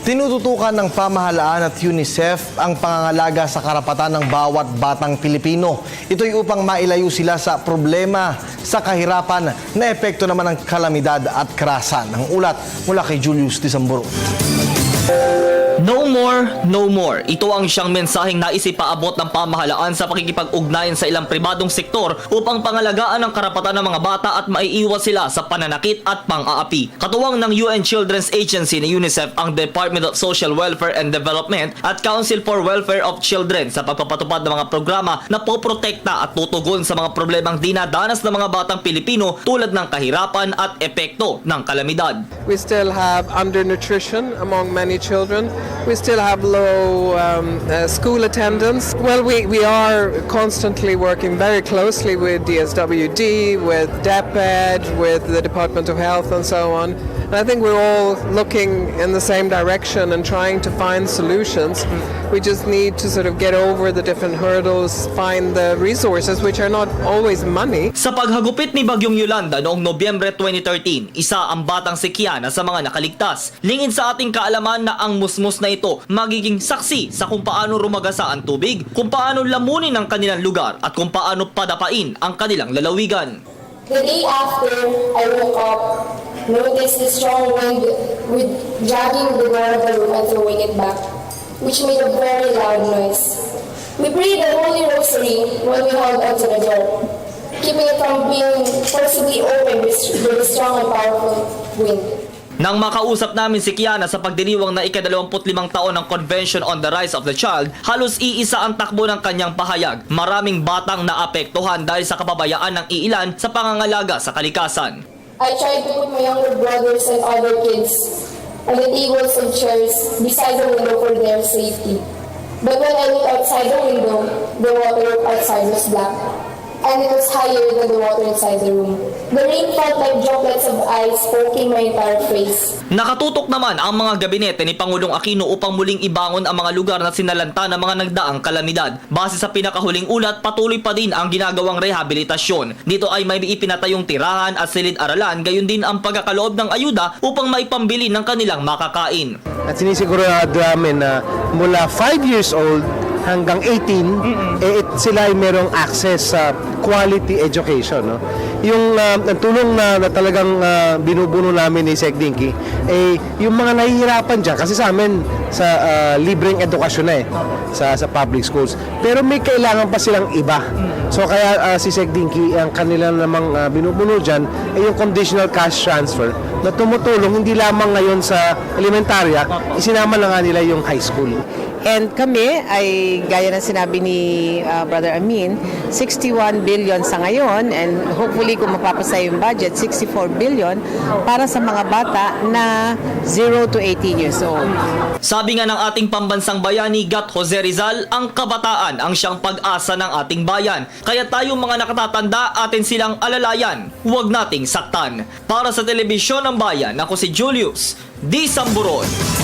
Tinututukan ng pamahalaan at UNICEF ang pangangalaga sa karapatan ng bawat batang Pilipino. Ito'y upang mailayo sila sa problema, sa kahirapan na epekto naman ng kalamidad at karahasan. Ang ulat mula kay Julius Disamburo. No more, no more. Ito ang siyang mensaheng naisipaabot ng pamahalaan sa pakikipag-ugnayan sa ilang pribadong sektor upang pangalagaan ang karapatan ng mga bata at maiiwas sila sa pananakit at pang-aapi. Katuwang ng UN Children's Agency na UNICEF ang Department of Social Welfare and Development at Council for Welfare of Children sa pagpapatupad ng mga programa na poprotekta at tutugon sa mga problemang dinadanas ng mga batang Pilipino tulad ng kahirapan at epekto ng kalamidad. We still have undernutrition among many children. We still have low school attendance. Well, we are constantly working very closely with DSWD, with DepEd, with the Department of Health and so on. And I think we're all looking in the same direction and trying to find solutions. We just need to sort of get over the different hurdles, find the resources, which are not always money. Sa paghagupit ni Bagyong Yolanda noong Nobyembre 2013, isa ang batang si Kiana sa mga nakaligtas. Lingid sa ating kaalaman na ang musmus na ito magiging saksi sa kung paano rumagasa ang tubig, kung paano lamunin ang kanilang lugar at kung paano padapain ang kanilang lalawigan. The day after I woke up, noticed the strong wind with dragging the door of the room and throwing it back, which made a very loud noise. We prayed the Holy Rosary when we held onto the door, keeping it from being forcibly opened with the strong and powerful wind. Nang makausap namin si Kiana sa pagdiriwang na ika-25 taon ng Convention on the Rights of the Child, halos iisa ang takbo ng kanyang pahayag. Maraming batang naapektuhan dahil sa kapabayaan ng iilan sa pangangalaga sa kalikasan. I tried to put my younger brothers and other kids on the tables and chairs beside the window for their safety. But when I looked outside the window, the water outside was black, and it was higher than the water inside the room. The rain felt like droplets of ice poking my entire face. Nakatutok naman ang mga gabinete ni Pangulong Aquino upang muling ibangon ang mga lugar na sinalanta ng mga nagdaang kalamidad. Base sa pinakahuling ulat, patuloy pa din ang ginagawang rehabilitasyon. Dito ay may ipinatayong tirahan at silid-aralan, gayon din ang pagkakaloob ng ayuda upang maipambili ng kanilang makakain. At sinisigurado namin na mula 5 years old hanggang 18, sila ay merong access sa quality education. No? Yung tulong na talagang binubuno namin ni Sec Dinky, yung mga nahihirapan dyan, kasi sa amin, sa libreng edukasyon na sa public schools. Pero may kailangan pa silang iba. So kaya si Sec Dinky, ang kanila namang binubuno dyan, ay yung conditional cash transfer na tumutulong hindi lamang ngayon sa elementarya, isinama na nga nila yung high school. And kami ay, gaya ng sinabi ni Brother Amin, 61 billion sa ngayon, and hopefully kung mapapasa yung budget, 64 billion para sa mga bata na 0 to 18 years old. Sabi nga ng ating pambansang bayani, Gat Jose Rizal, ang kabataan ang siyang pag-asa ng ating bayan. Kaya tayong mga nakatatanda, atin silang alalayan, huwag nating saktan. Para sa Telebisyon ng Bayan, ako si Julius Disamburon.